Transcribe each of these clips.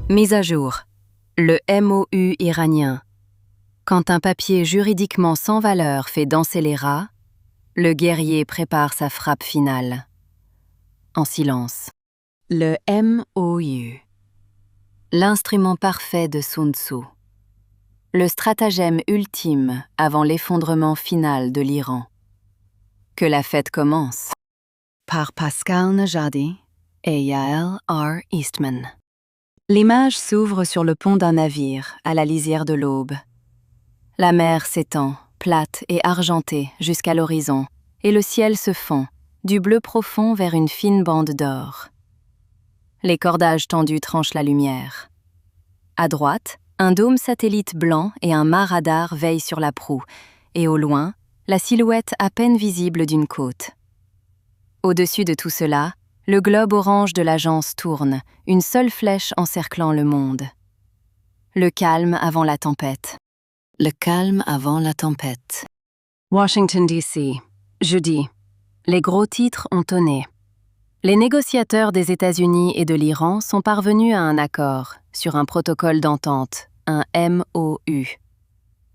Mise à jour. Le MOU iranien. Quand un papier juridiquement sans valeur fait danser les rats, le guerrier prépare sa frappe finale. En silence. Le MOU. L'instrument parfait de Sun Tzu. Le stratagème ultime avant l'effondrement final de l'Iran. Que la fête commence. Par Pascal Najadi et Yael R. Eastman. L'image s'ouvre sur le pont d'un navire, à la lisière de l'aube. La mer s'étend, plate et argentée jusqu'à l'horizon, et le ciel se fond, du bleu profond vers une fine bande d'or. Les cordages tendus tranchent la lumière. À droite, un dôme satellite blanc et un mât radar veillent sur la proue, et au loin, la silhouette à peine visible d'une côte. Au-dessus de tout cela, le globe orange de l'agence tourne, une seule flèche encerclant le monde. Le calme avant la tempête. Le calme avant la tempête. Washington, D.C. Jeudi. Les gros titres ont tonné. Les négociateurs des États-Unis et de l'Iran sont parvenus à un accord sur un protocole d'entente, un MOU.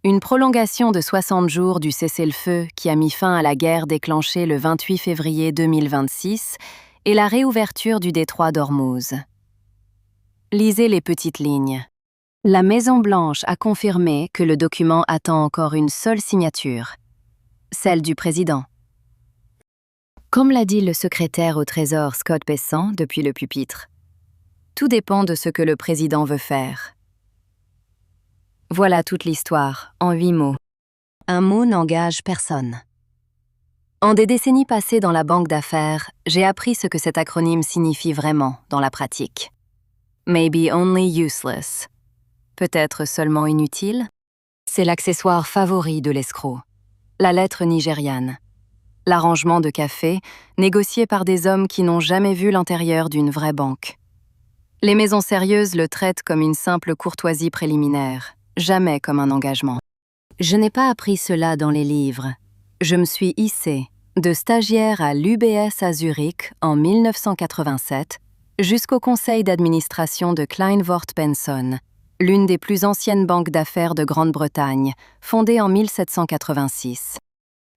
Une prolongation de 60 jours du cessez-le-feu qui a mis fin à la guerre déclenchée le 28 février 2026 et la réouverture du détroit d'Ormuz. Lisez les petites lignes. La Maison-Blanche a confirmé que le document attend encore une seule signature, celle du président. Comme l'a dit le secrétaire au Trésor Scott Bessent depuis le pupitre, tout dépend de ce que le président veut faire. Voilà toute l'histoire, en 8 mots. Un mot n'engage personne. En des décennies passées dans la banque d'affaires, j'ai appris ce que cet acronyme signifie vraiment dans la pratique. Maybe only useless. Peut-être seulement inutile. C'est l'accessoire favori de l'escroc. La lettre nigériane. L'arrangement de café, négocié par des hommes qui n'ont jamais vu l'intérieur d'une vraie banque. Les maisons sérieuses le traitent comme une simple courtoisie préliminaire, jamais comme un engagement. Je n'ai pas appris cela dans les livres. Je me suis hissée, de stagiaire à l'UBS à Zurich en 1987, jusqu'au conseil d'administration de Kleinwort Benson, l'une des plus anciennes banques d'affaires de Grande-Bretagne, fondée en 1786.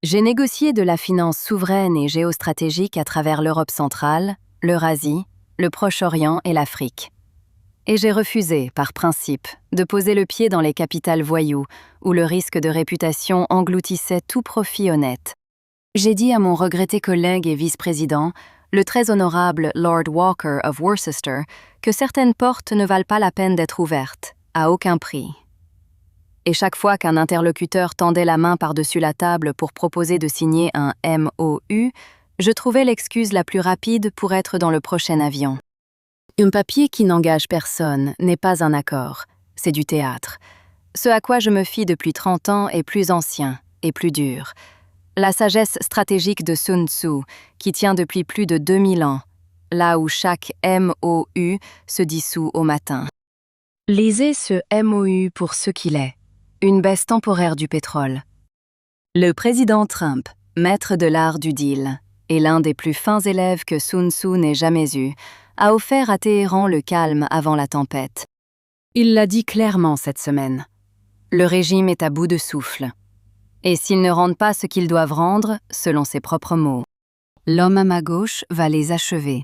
J'ai négocié de la finance souveraine et géostratégique à travers l'Europe centrale, l'Eurasie, le Proche-Orient et l'Afrique. Et j'ai refusé, par principe, de poser le pied dans les capitales voyous, où le risque de réputation engloutissait tout profit honnête. J'ai dit à mon regretté collègue et vice-président, le très honorable Lord Walker of Worcester, que certaines portes ne valent pas la peine d'être ouvertes, à aucun prix. Et chaque fois qu'un interlocuteur tendait la main par-dessus la table pour proposer de signer un MOU, je trouvais l'excuse la plus rapide pour être dans le prochain avion. Un papier qui n'engage personne n'est pas un accord, c'est du théâtre. Ce à quoi je me fie depuis 30 ans est plus ancien et plus dur. La sagesse stratégique de Sun Tzu, qui tient depuis plus de 2000 ans, là où chaque MOU se dissout au matin. Lisez ce MOU pour ce qu'il est, une baisse temporaire du pétrole. Le président Trump, maître de l'art du deal, et l'un des plus fins élèves que Sun Tzu n'ait jamais eu, a offert à Téhéran le calme avant la tempête. Il l'a dit clairement cette semaine. Le régime est à bout de souffle. Et s'ils ne rendent pas ce qu'ils doivent rendre, selon ses propres mots, l'homme à ma gauche va les achever.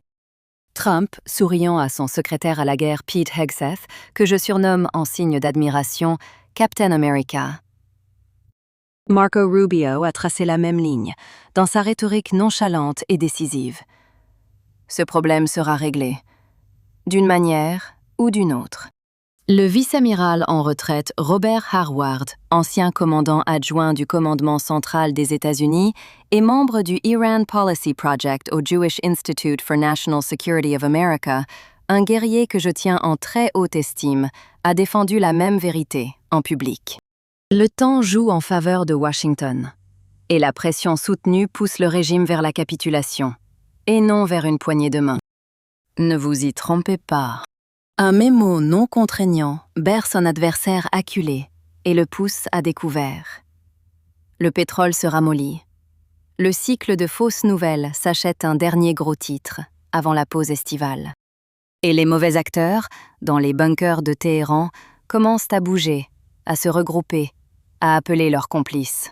Trump, souriant à son secrétaire à la guerre Pete Hegseth, que je surnomme en signe d'admiration Captain America. Marco Rubio a tracé la même ligne, dans sa rhétorique nonchalante et décisive. Ce problème sera réglé, d'une manière ou d'une autre. Le vice-amiral en retraite Robert Harward, ancien commandant adjoint du commandement central des États-Unis et membre du Iran Policy Project au Jewish Institute for National Security of America, un guerrier que je tiens en très haute estime, a défendu la même vérité en public. Le temps joue en faveur de Washington, et la pression soutenue pousse le régime vers la capitulation, et non vers une poignée de main. Ne vous y trompez pas. Un mémo non contraignant berce un adversaire acculé et le pousse à découvert. Le pétrole se ramollit. Le cycle de fausses nouvelles s'achète un dernier gros titre avant la pause estivale. Et les mauvais acteurs, dans les bunkers de Téhéran, commencent à bouger, à se regrouper, à appeler leurs complices.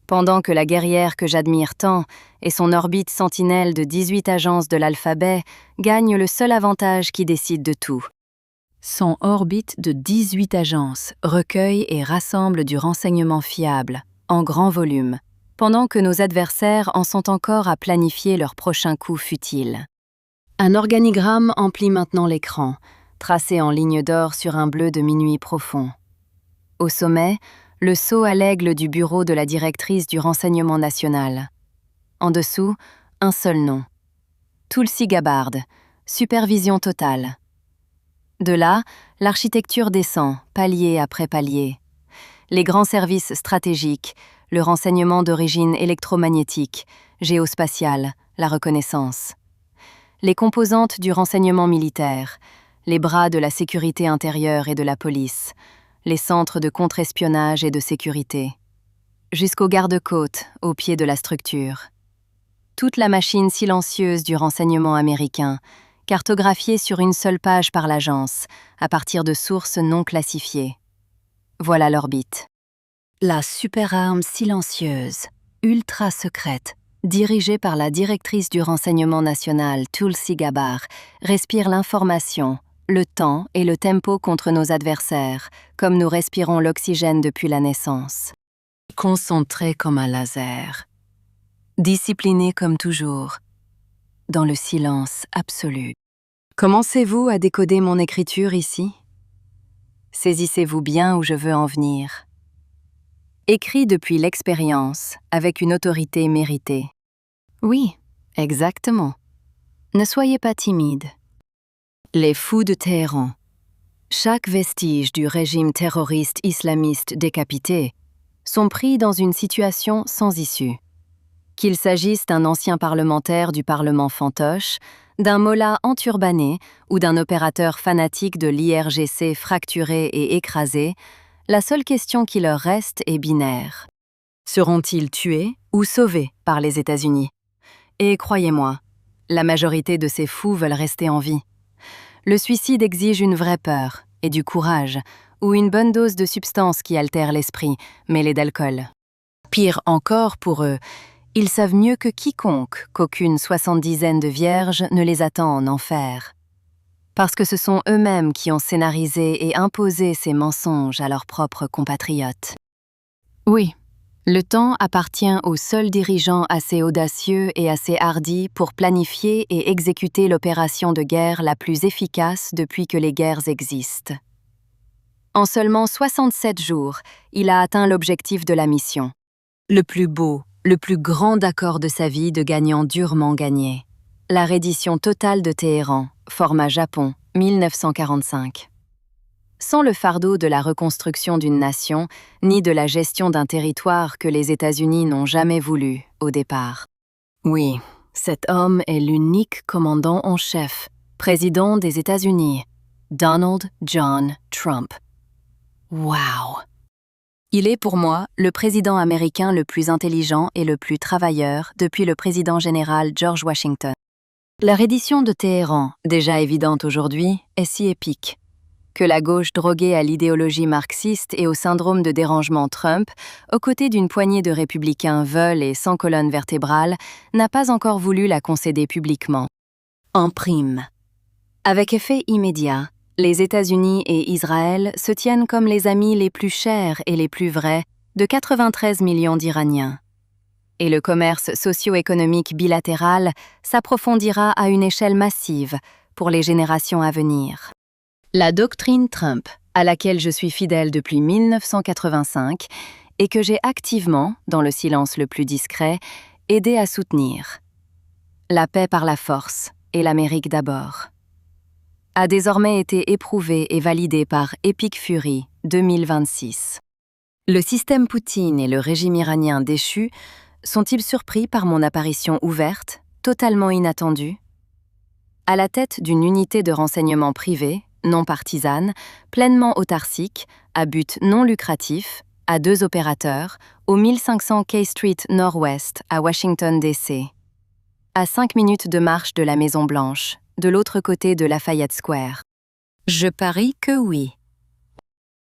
Pendant que la guerrière que j'admire tant et son orbite sentinelle de 18 agences de l'alphabet gagne le seul avantage qui décide de tout. Son orbite de 18 agences recueille et rassemble du renseignement fiable, en grand volume, pendant que nos adversaires en sont encore à planifier leur prochain coup futile. Un organigramme emplit maintenant l'écran, tracé en ligne d'or sur un bleu de minuit profond. Au sommet, le sceau à l'aigle du bureau de la directrice du renseignement national. En dessous, un seul nom. Tulsi Gabbard, supervision totale. De là, l'architecture descend, palier après palier. Les grands services stratégiques, le renseignement d'origine électromagnétique, géospatiale, la reconnaissance. Les composantes du renseignement militaire, les bras de la sécurité intérieure et de la police, les centres de contre-espionnage et de sécurité, jusqu'aux garde-côtes au pied de la structure. Toute la machine silencieuse du renseignement américain, cartographiée sur une seule page par l'agence, à partir de sources non classifiées. Voilà l'orbite. La super-arme silencieuse, ultra secrète, dirigée par la directrice du renseignement national, Tulsi Gabbard, respire l'information, le temps et le tempo contre nos adversaires, comme nous respirons l'oxygène depuis la naissance. Concentré comme un laser. Discipliné comme toujours. Dans le silence absolu. Commencez-vous à décoder mon écriture ici? Saisissez-vous bien où je veux en venir. Écrit depuis l'expérience, avec une autorité méritée. Oui, exactement. Ne soyez pas timide. Les fous de Téhéran. Chaque vestige du régime terroriste islamiste décapité sont pris dans une situation sans issue. Qu'il s'agisse d'un ancien parlementaire du Parlement fantoche, d'un mollah enturbané ou d'un opérateur fanatique de l'IRGC fracturé et écrasé, la seule question qui leur reste est binaire. Seront-ils tués ou sauvés par les États-Unis? Et croyez-moi, la majorité de ces fous veulent rester en vie. Le suicide exige une vraie peur et du courage, ou une bonne dose de substance qui altère l'esprit, mêlée d'alcool. Pire encore pour eux, ils savent mieux que quiconque qu'aucune 70aine de vierges ne les attend en enfer. Parce que ce sont eux-mêmes qui ont scénarisé et imposé ces mensonges à leurs propres compatriotes. Oui, le temps appartient aux seuls dirigeants assez audacieux et assez hardis pour planifier et exécuter l'opération de guerre la plus efficace depuis que les guerres existent. En seulement 67 jours, il a atteint l'objectif de la mission. Le plus beau, le plus grand accord de sa vie de gagnant durement gagné. La reddition totale de Téhéran, format Japon, 1945. Sans le fardeau de la reconstruction d'une nation, ni de la gestion d'un territoire que les États-Unis n'ont jamais voulu, au départ. Oui, cet homme est l'unique commandant en chef, président des États-Unis, Donald John Trump. Wow! Il est pour moi le président américain le plus intelligent et le plus travailleur depuis le président général George Washington. La reddition de Téhéran, déjà évidente aujourd'hui, est si épique que la gauche droguée à l'idéologie marxiste et au syndrome de dérangement Trump, aux côtés d'une poignée de républicains veuls et sans colonne vertébrale, n'a pas encore voulu la concéder publiquement. En prime. Avec effet immédiat, les États-Unis et Israël se tiennent comme les amis les plus chers et les plus vrais de 93 millions d'Iraniens. Et le commerce socio-économique bilatéral s'approfondira à une échelle massive pour les générations à venir. La doctrine Trump, à laquelle je suis fidèle depuis 1985 et que j'ai activement, dans le silence le plus discret, aidé à soutenir. La paix par la force et l'Amérique d'abord. A désormais été éprouvée et validée par Epic Fury 2026. Le système Poutine et le régime iranien déchu sont-ils surpris par mon apparition ouverte, totalement inattendue? À la tête d'une unité de renseignement privée, non partisane, pleinement autarcique, à but non lucratif, à 2 opérateurs, au 1500 K Street Nord-Ouest à Washington, D.C. À 5 minutes de marche de la Maison-Blanche, de l'autre côté de Lafayette Square. Je parie que oui.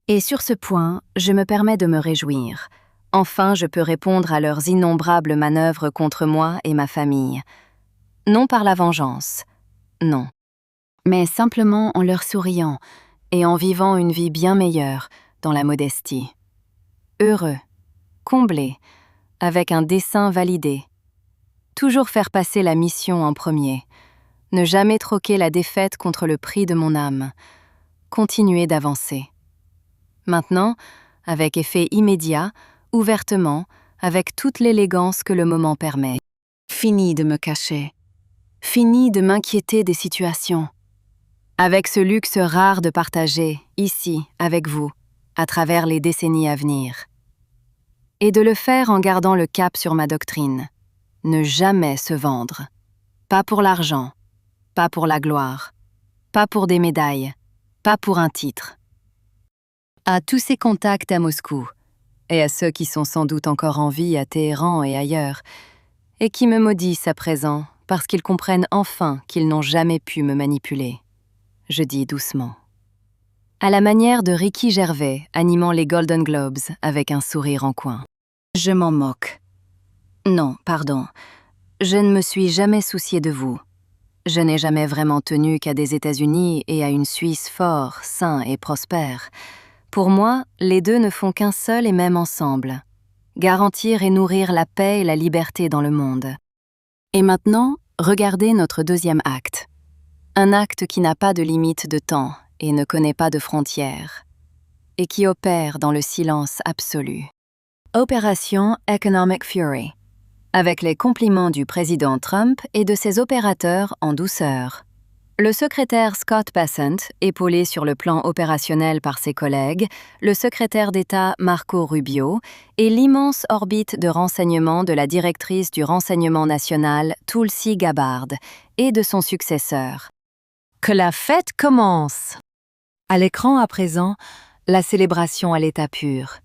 Et sur ce point, je me permets de me réjouir. Enfin, je peux répondre à leurs innombrables manœuvres contre moi et ma famille. Non par la vengeance, non. Mais simplement en leur souriant et en vivant une vie bien meilleure dans la modestie. Heureux, comblés, avec un dessein validé. Toujours faire passer la mission en premier. Ne jamais troquer la défaite contre le prix de mon âme. Continuer d'avancer. Maintenant, avec effet immédiat, ouvertement, avec toute l'élégance que le moment permet. Fini de me cacher. Fini de m'inquiéter des situations. Avec ce luxe rare de partager, ici, avec vous, à travers les décennies à venir. Et de le faire en gardant le cap sur ma doctrine. Ne jamais se vendre. Pas pour l'argent, pas pour la gloire, pas pour des médailles, pas pour un titre. À tous ces contacts à Moscou, et à ceux qui sont sans doute encore en vie à Téhéran et ailleurs, et qui me maudissent à présent parce qu'ils comprennent enfin qu'ils n'ont jamais pu me manipuler. Je dis doucement. À la manière de Ricky Gervais animant les Golden Globes avec un sourire en coin. Je m'en moque. Non, pardon. Je ne me suis jamais soucié de vous. Je n'ai jamais vraiment tenu qu'à des États-Unis et à une Suisse fort, sain et prospère. Pour moi, les deux ne font qu'un seul et même ensemble. Garantir et nourrir la paix et la liberté dans le monde. Et maintenant, regardez notre deuxième acte. Un acte qui n'a pas de limite de temps et ne connaît pas de frontières. Et qui opère dans le silence absolu. Opération Economic Fury. Avec les compliments du président Trump et de ses opérateurs en douceur. Le secrétaire Scott Bessent, épaulé sur le plan opérationnel par ses collègues, le secrétaire d'État Marco Rubio et l'immense orbite de renseignement de la directrice du renseignement national Tulsi Gabbard et de son successeur. Que la fête commence! À l'écran à présent, la célébration à l'état pur.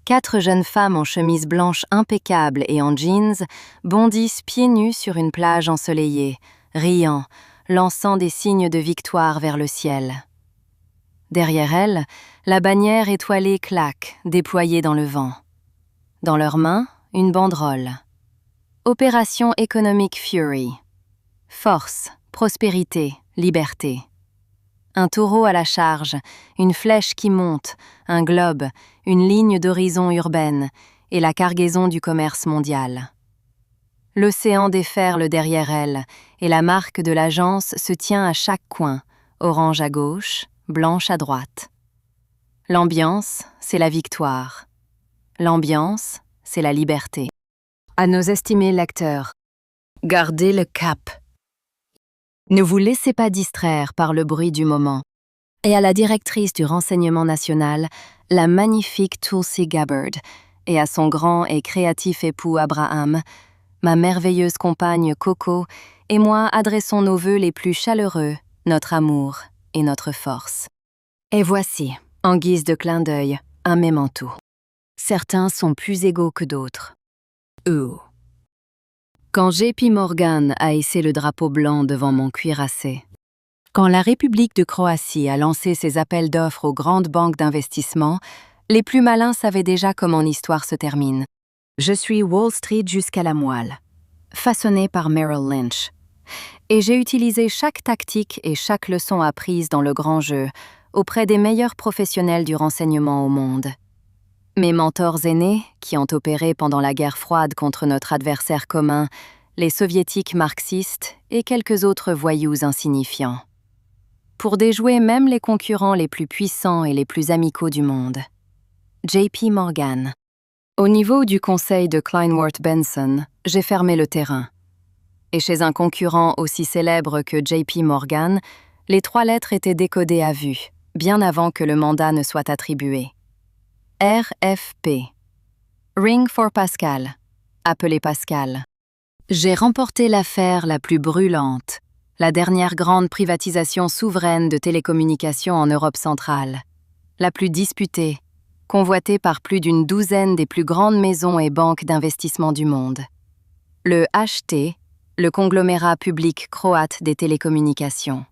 4 jeunes femmes en chemise blanche impeccable et en jeans bondissent pieds nus sur une plage ensoleillée, riant, lançant des signes de victoire vers le ciel. Derrière elles, la bannière étoilée claque, déployée dans le vent. Dans leurs mains, une banderole. Opération Economic Fury. Force, prospérité, liberté. Un taureau à la charge, une flèche qui monte, un globe, une ligne d'horizon urbaine et la cargaison du commerce mondial. L'océan déferle derrière elle et la marque de l'agence se tient à chaque coin, orange à gauche, blanche à droite. L'ambiance, c'est la victoire. L'ambiance, c'est la liberté. À nos estimés lecteurs, gardez le cap. Ne vous laissez pas distraire par le bruit du moment. Et à la directrice du renseignement national, la magnifique Tulsi Gabbard, et à son grand et créatif époux Abraham, ma merveilleuse compagne Coco et moi adressons nos vœux les plus chaleureux, notre amour et notre force. Et voici, en guise de clin d'œil, un memento. Certains sont plus égaux que d'autres. Quand JP Morgan a hissé le drapeau blanc devant mon cuirassé, quand la République de Croatie a lancé ses appels d'offres aux grandes banques d'investissement, les plus malins savaient déjà comment l'histoire se termine. Je suis Wall Street jusqu'à la moelle, façonné par Merrill Lynch. Et j'ai utilisé chaque tactique et chaque leçon apprise dans le grand jeu auprès des meilleurs professionnels du renseignement au monde. Mes mentors aînés, qui ont opéré pendant la guerre froide contre notre adversaire commun, les soviétiques marxistes et quelques autres voyous insignifiants. Pour déjouer même les concurrents les plus puissants et les plus amicaux du monde. JP Morgan. Au niveau du conseil de Kleinworth Benson, j'ai fermé le terrain. Et chez un concurrent aussi célèbre que JP Morgan, les 3 lettres étaient décodées à vue, bien avant que le mandat ne soit attribué. RFP. Ring for Pascal. Appelé Pascal. J'ai remporté l'affaire la plus brûlante, la dernière grande privatisation souveraine de télécommunications en Europe centrale, la plus disputée, convoitée par plus d'une douzaine des plus grandes maisons et banques d'investissement du monde. Le HT, le conglomérat public croate des télécommunications.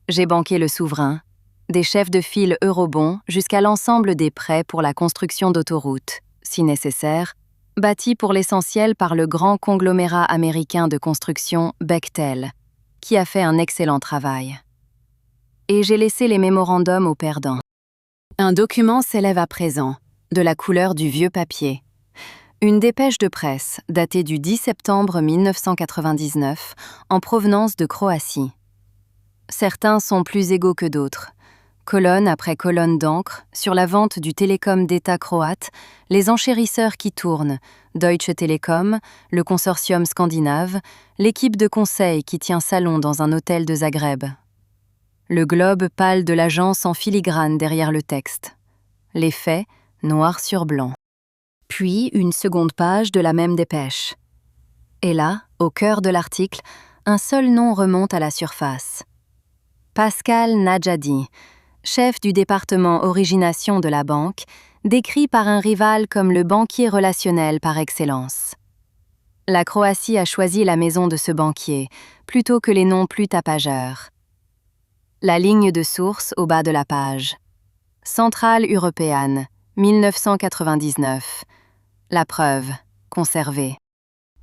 J'ai banqué le souverain, des chefs de file eurobonds jusqu'à l'ensemble des prêts pour la construction d'autoroutes, si nécessaire, bâtis pour l'essentiel par le grand conglomérat américain de construction Bechtel, qui a fait un excellent travail. Et j'ai laissé les mémorandums aux perdants. Un document s'élève à présent, de la couleur du vieux papier. Une dépêche de presse datée du 10 septembre 1999 en provenance de Croatie. Certains sont plus égaux que d'autres. Colonne après colonne d'encre, sur la vente du télécom d'État croate, les enchérisseurs qui tournent, Deutsche Telekom, le consortium scandinave, l'équipe de conseil qui tient salon dans un hôtel de Zagreb. Le globe pâle de l'agence en filigrane derrière le texte. Les faits, noir sur blanc. Puis une seconde page de la même dépêche. Et là, au cœur de l'article, un seul nom remonte à la surface. Pascal Nadjadi, chef du département origination de la banque, décrit par un rival comme le banquier relationnel par excellence. La Croatie a choisi la maison de ce banquier, plutôt que les noms plus tapageurs. La ligne de source au bas de la page. Centrale européenne, 1999. La preuve, conservée.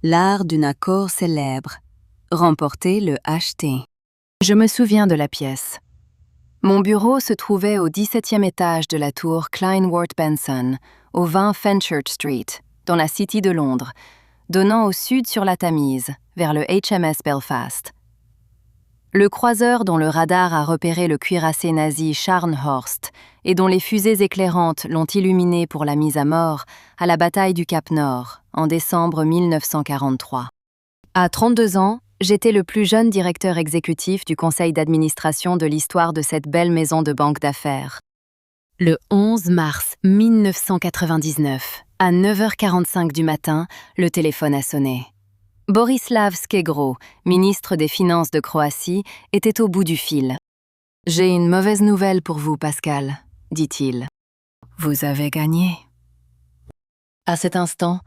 L'art d'un accord célèbre. Remporter le HT. Je me souviens de la pièce. Mon bureau se trouvait au 17e étage de la tour Kleinworth Benson, au 20 Fenchurch Street, dans la City de Londres, donnant au sud sur la Tamise, vers le HMS Belfast. Le croiseur dont le radar a repéré le cuirassé nazi Scharnhorst et dont les fusées éclairantes l'ont illuminé pour la mise à mort à la bataille du Cap Nord, en décembre 1943. À 32 ans, j'étais le plus jeune directeur exécutif du conseil d'administration de l'histoire de cette belle maison de banque d'affaires. Le 11 mars 1999, à 9h45 du matin, le téléphone a sonné. Borislav Škegro, ministre des Finances de Croatie, était au bout du fil. « J'ai une mauvaise nouvelle pour vous, Pascal, » dit-il. « Vous avez gagné. » À cet instant,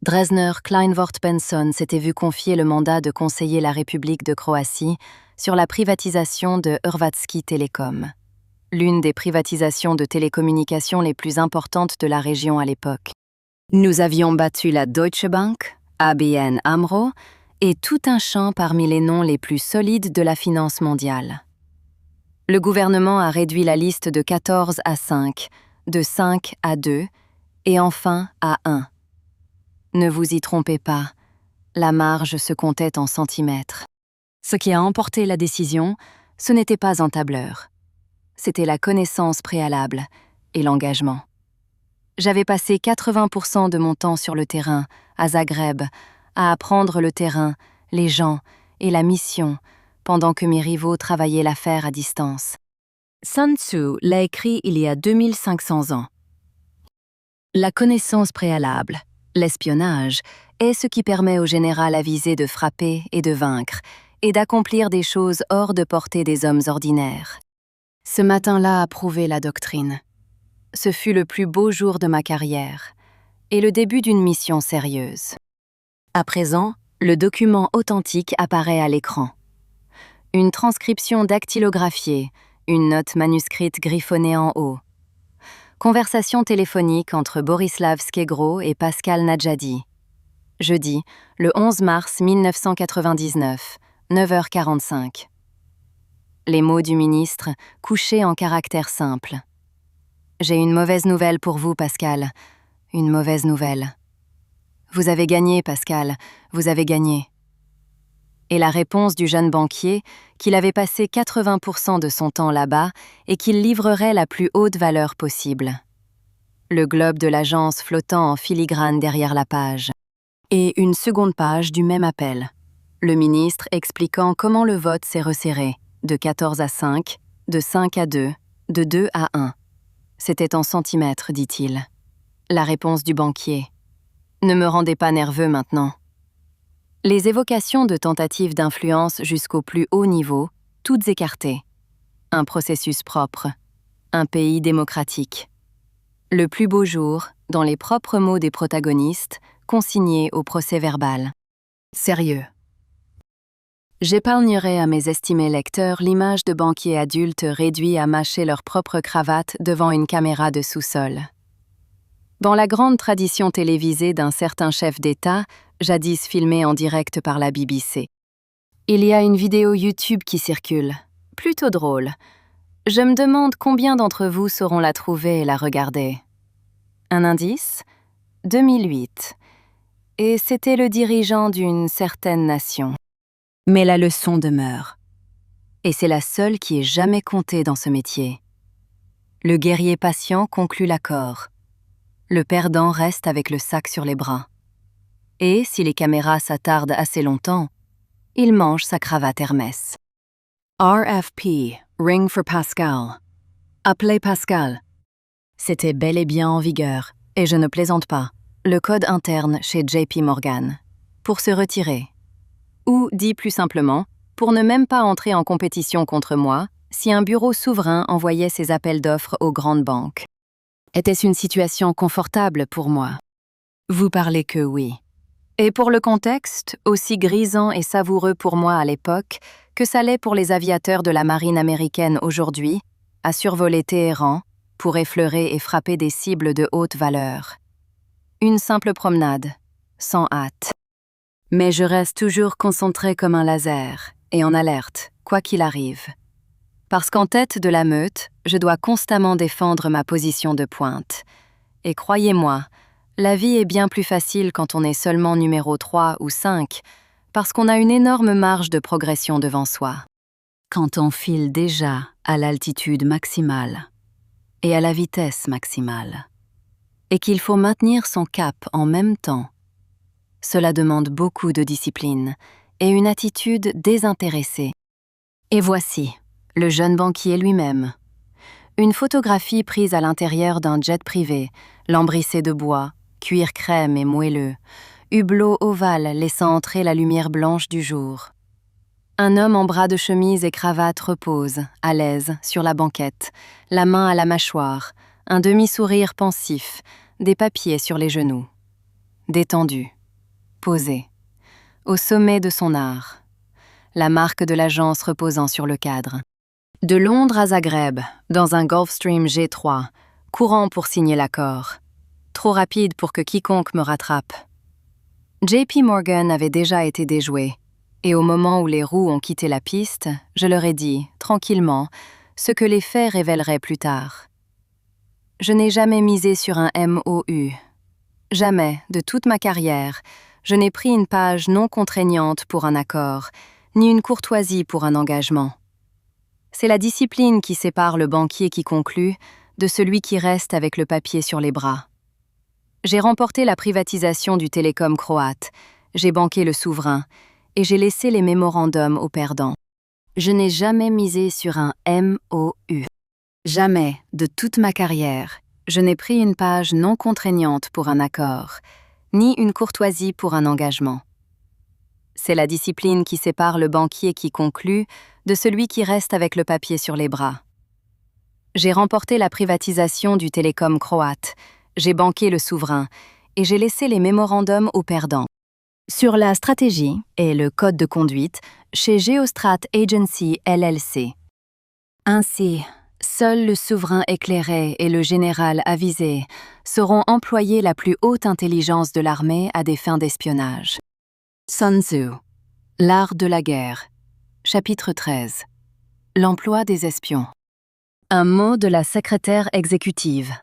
Dresdner Kleinworth Benson s'était vu confier le mandat de conseiller la République de Croatie sur la privatisation de Hrvatski Telekom, l'une des privatisations de télécommunications les plus importantes de la région à l'époque. Nous avions battu la Deutsche Bank, ABN AMRO et tout un champ parmi les noms les plus solides de la finance mondiale. Le gouvernement a réduit la liste de 14 à 5, de 5 à 2 et enfin à 1. Ne vous y trompez pas, la marge se comptait en centimètres. Ce qui a emporté la décision, ce n'était pas en tableur. C'était la connaissance préalable et l'engagement. J'avais passé 80% de mon temps sur le terrain, à Zagreb, à apprendre le terrain, les gens et la mission, pendant que mes rivaux travaillaient l'affaire à distance. Sun Tzu l'a écrit il y a 2500 ans. La connaissance préalable, l'espionnage, est ce qui permet au général avisé de frapper et de vaincre, et d'accomplir des choses hors de portée des hommes ordinaires. Ce matin-là a prouvé la doctrine. Ce fut le plus beau jour de ma carrière, et le début d'une mission sérieuse. À présent, le document authentique apparaît à l'écran. Une transcription dactylographiée, une note manuscrite griffonnée en haut. Conversation téléphonique entre Borislav Škegro et Pascal Nadjadi. Jeudi, le 11 mars 1999, 9h45. Les mots du ministre, couchés en caractères simples. J'ai une mauvaise nouvelle pour vous, Pascal. Une mauvaise nouvelle. Vous avez gagné, Pascal. Vous avez gagné. Et la réponse du jeune banquier, qu'il avait passé 80% de son temps là-bas et qu'il livrerait la plus haute valeur possible. Le globe de l'agence flottant en filigrane derrière la page. Et une seconde page du même appel. Le ministre expliquant comment le vote s'est resserré, de 14 à 5, de 5 à 2, de 2 à 1. C'était en centimètres, dit-il. La réponse du banquier. Ne me rendez pas nerveux maintenant. Les évocations de tentatives d'influence jusqu'au plus haut niveau, toutes écartées. Un processus propre. Un pays démocratique. Le plus beau jour, dans les propres mots des protagonistes, consigné au procès-verbal. Sérieux. J'épargnerai à mes estimés lecteurs l'image de banquiers adultes réduits à mâcher leur propre cravate devant une caméra de sous-sol. Dans la grande tradition télévisée d'un certain chef d'État, jadis filmé en direct par la BBC, il y a une vidéo YouTube qui circule, plutôt drôle. Je me demande combien d'entre vous sauront la trouver et la regarder. Un indice ? 2008. Et c'était le dirigeant d'une certaine nation. Mais la leçon demeure. Et c'est la seule qui ait jamais compté dans ce métier. Le guerrier patient conclut l'accord. Le perdant reste avec le sac sur les bras. Et, si les caméras s'attardent assez longtemps, il mange sa cravate Hermès. RFP, Ring for Pascal. Appelez Pascal. C'était bel et bien en vigueur, et je ne plaisante pas, le code interne chez JP Morgan. Pour se retirer. Ou, dit plus simplement, pour ne même pas entrer en compétition contre moi, si un bureau souverain envoyait ses appels d'offres aux grandes banques. Était-ce une situation confortable pour moi? Vous parlez que oui. Et pour le contexte, aussi grisant et savoureux pour moi à l'époque que ça l'est pour les aviateurs de la marine américaine aujourd'hui, à survoler Téhéran pour effleurer et frapper des cibles de haute valeur. Une simple promenade, sans hâte. Mais je reste toujours concentré comme un laser et en alerte, quoi qu'il arrive. Parce qu'en tête de la meute, je dois constamment défendre ma position de pointe. Et croyez-moi, la vie est bien plus facile quand on est seulement numéro 3 ou 5, parce qu'on a une énorme marge de progression devant soi. Quand on file déjà à l'altitude maximale et à la vitesse maximale, et qu'il faut maintenir son cap en même temps, cela demande beaucoup de discipline et une attitude désintéressée. Et voici le jeune banquier lui-même. Une photographie prise à l'intérieur d'un jet privé, lambrissé de bois, cuir crème et moelleux, hublot ovale laissant entrer la lumière blanche du jour. Un homme en bras de chemise et cravate repose, à l'aise, sur la banquette, la main à la mâchoire, un demi-sourire pensif, des papiers sur les genoux. Détendu, posé, au sommet de son art, la marque de l'agence reposant sur le cadre. De Londres à Zagreb, dans un Gulfstream G3, courant pour signer l'accord. Trop rapide pour que quiconque me rattrape. JP Morgan avait déjà été déjoué, et au moment où les roues ont quitté la piste, je leur ai dit, tranquillement, ce que les faits révéleraient plus tard. Je n'ai jamais misé sur un MOU. Jamais, de toute ma carrière, je n'ai pris une page non contraignante pour un accord, ni une courtoisie pour un engagement. C'est la discipline qui sépare le banquier qui conclut de celui qui reste avec le papier sur les bras. J'ai remporté la privatisation du télécom croate, j'ai banqué le souverain et j'ai laissé les mémorandums aux perdants. Je n'ai jamais misé sur un MOU. Jamais, de toute ma carrière, je n'ai pris une page non contraignante pour un accord, ni une courtoisie pour un engagement. C'est la discipline qui sépare le banquier qui conclut de celui qui reste avec le papier sur les bras. J'ai remporté la privatisation du télécom croate, j'ai banqué le souverain et j'ai laissé les mémorandums aux perdants. Sur la stratégie et le code de conduite chez Geostrat Agency LLC. Ainsi, seul le souverain éclairé et le général avisé sauront employer la plus haute intelligence de l'armée à des fins d'espionnage. Sun Tzu, L'art de la guerre, chapitre 13. L'emploi des espions. Un mot de la secrétaire exécutive.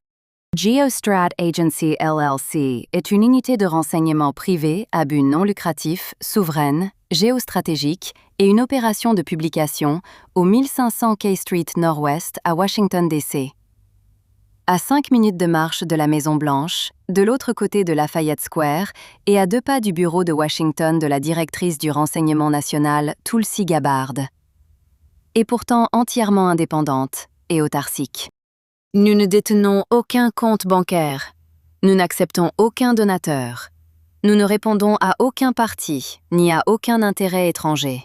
Geostrat Agency LLC est une unité de renseignement privée à but non lucratif, souveraine, géostratégique et une opération de publication au 1500 K Street Nord-Ouest à Washington, D.C. À 5 minutes de marche de la Maison-Blanche, de l'autre côté de Lafayette Square et à 2 pas du bureau de Washington de la directrice du renseignement national Tulsi Gabbard. Et pourtant entièrement indépendante et autarcique. Nous ne détenons aucun compte bancaire. Nous n'acceptons aucun donateur. Nous ne répondons à aucun parti, ni à aucun intérêt étranger.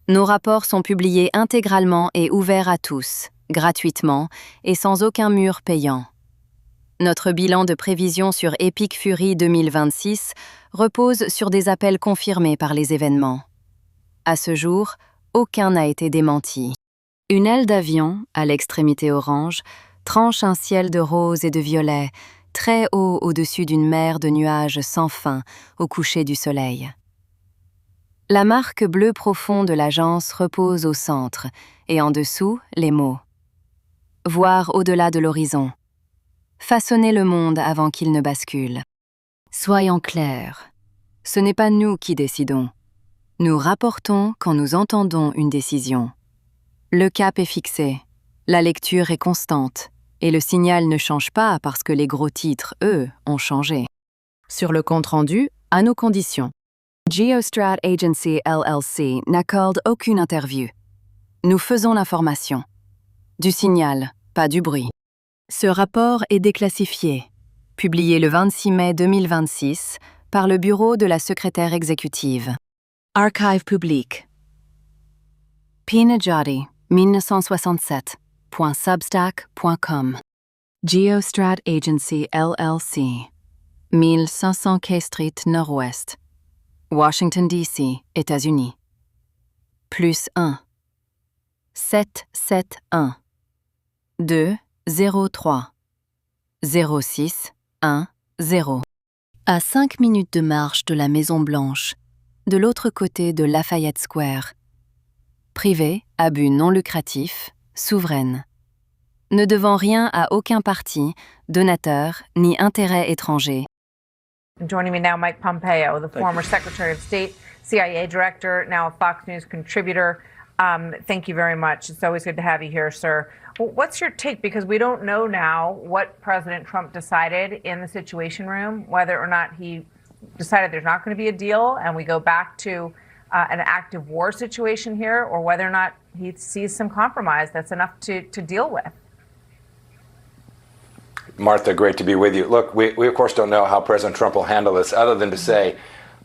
Nos rapports sont publiés intégralement et ouverts à tous, gratuitement et sans aucun mur payant. Notre bilan de prévision sur Epic Fury 2026 repose sur des appels confirmés par les événements. À ce jour, aucun n'a été démenti. Une aile d'avion, à l'extrémité orange, tranche un ciel de rose et de violet, très haut au-dessus d'une mer de nuages sans fin au coucher du soleil. La marque bleu profond de l'agence repose au centre, et en dessous, les mots. Voir au-delà de l'horizon. Façonner le monde avant qu'il ne bascule. Soyons clairs, ce n'est pas nous qui décidons. Nous rapportons quand nous entendons une décision. Le cap est fixé, la lecture est constante, et le signal ne change pas parce que les gros titres, eux, ont changé. Sur le compte-rendu, à nos conditions. Geostrat Agency LLC n'accorde aucune interview. Nous faisons l'information. Du signal, pas du bruit. Ce rapport est déclassifié, publié le 26 mai 2026 par le bureau de la secrétaire exécutive. Archive public. P. Nejati, 1967.substack.com. Geostrat Agency LLC, 1500 K Street Nord-Ouest, Washington, D.C., États-Unis. +1 771 203 06 10. À 5 minutes de marche de la Maison-Blanche, de l'autre côté de Lafayette Square. Privée, à but non lucratif, souveraine. Ne devant rien à aucun parti, donateur, ni intérêt étranger. Joining me now, Mike Pompeo, the former Secretary of State, CIA Director, now a Fox News contributor. Thank you very much. It's always good to have you here, sir. What's your take? Because we don't know now what President Trump decided in the Situation Room, whether or not he decided there's not going to be a deal and we go back to an active war situation here, or whether or not he sees some compromise that's enough to deal with. Martha, great to be with you. Look, we of course don't know how President Trump will handle this, other than to say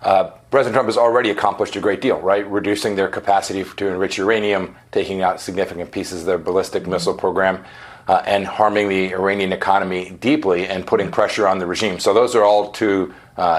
President Trump has already accomplished a great deal, right? Reducing their capacity to enrich uranium, taking out significant pieces of their ballistic missile program, and harming the Iranian economy deeply and putting pressure on the regime. So those are all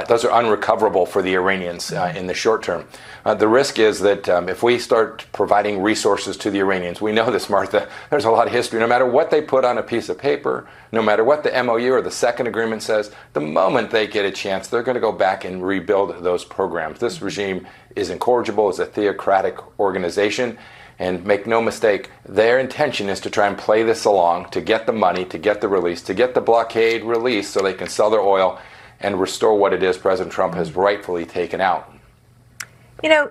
those are unrecoverable for the Iranians in the short term. The risk is that if we start providing resources to the Iranians, we know this, Martha, there's a lot of history. No matter what they put on a piece of paper, no matter what the MOU or the second agreement says, the moment they get a chance, they're going to go back and rebuild those programs. This regime is incorrigible, is a theocratic organization. And make no mistake, their intention is to try and play this along, to get the money, to get the release, to get the blockade released so they can sell their oil and restore what it is President Trump has rightfully taken out. You know,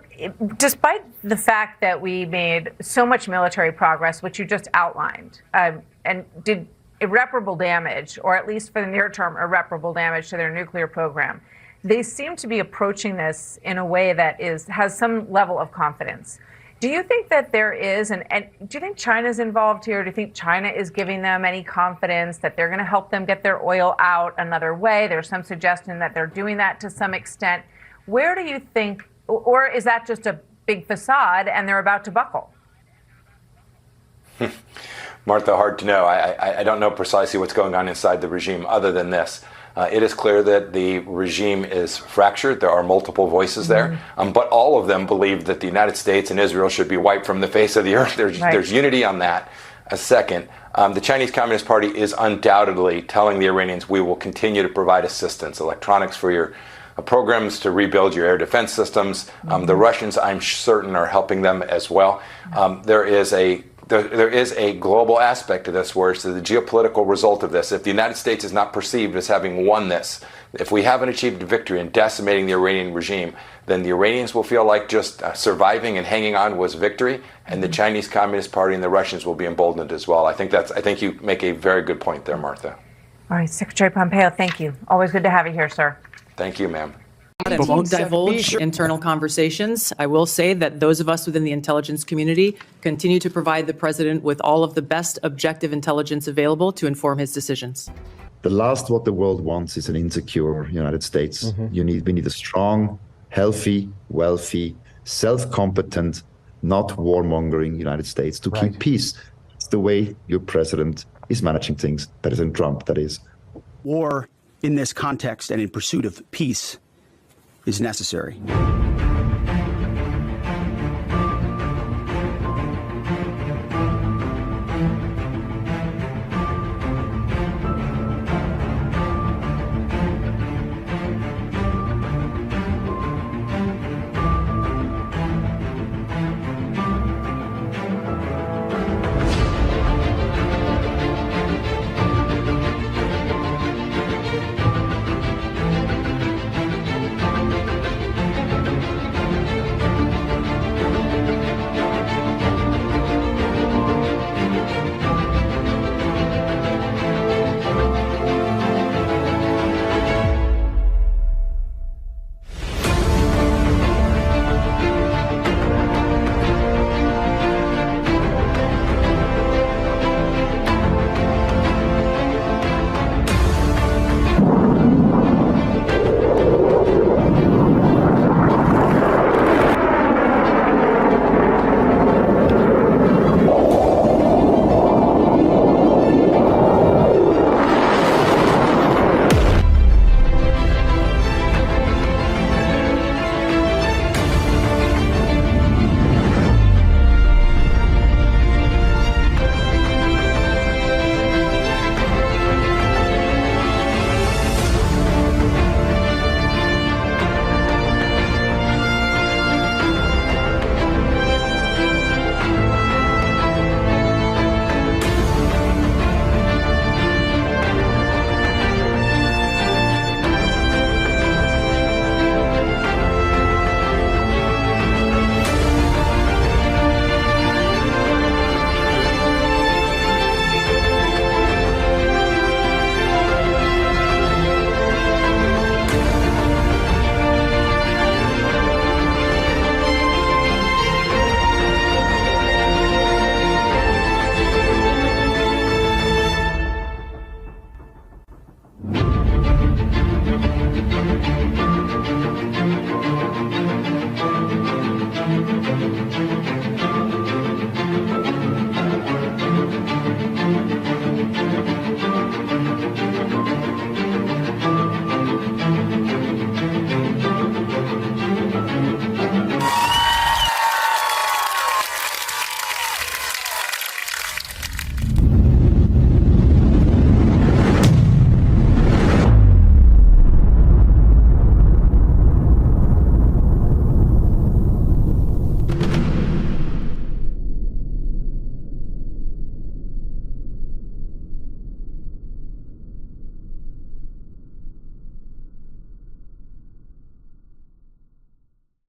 despite the fact that we made so much military progress, which you just outlined, and did irreparable damage, or at least for the near term, irreparable damage to their nuclear program, they seem to be approaching this in a way that has some level of confidence. Do you think that there is, and do you think China's involved here? Do you think China is giving them any confidence that they're going to help them get their oil out another way? There's some suggestion that they're doing that to some extent. Where do you think, or is that just a big facade and they're about to buckle? Martha, hard to know. I don't know precisely what's going on inside the regime other than this. It is clear that the regime is fractured. There are multiple voices there, but all of them believe that the United States and Israel should be wiped from the face of the earth. There's unity on that. Second, the Chinese Communist Party is undoubtedly telling the Iranians, we will continue to provide assistance, electronics for your programs to rebuild your air defense systems. The Russians, I'm certain, are helping them as well. There is a global aspect to this where it's the geopolitical result of this. If the United States is not perceived as having won this, if we haven't achieved victory in decimating the Iranian regime, then the Iranians will feel like just surviving and hanging on was victory, and the Chinese Communist Party and the Russians will be emboldened as well. I think you make a very good point there, Martha. All right, Secretary Pompeo, thank you. Always good to have you here, sir. Thank you, ma'am. I won't divulge internal conversations. I will say that those of us within the intelligence community continue to provide the president with all of the best objective intelligence available to inform his decisions. The last what the world wants is an insecure United States. We need a strong, healthy, wealthy, self-competent, not warmongering United States to keep peace. It's the way your president is managing things, President Trump, that is. War in this context and in pursuit of peace is necessary.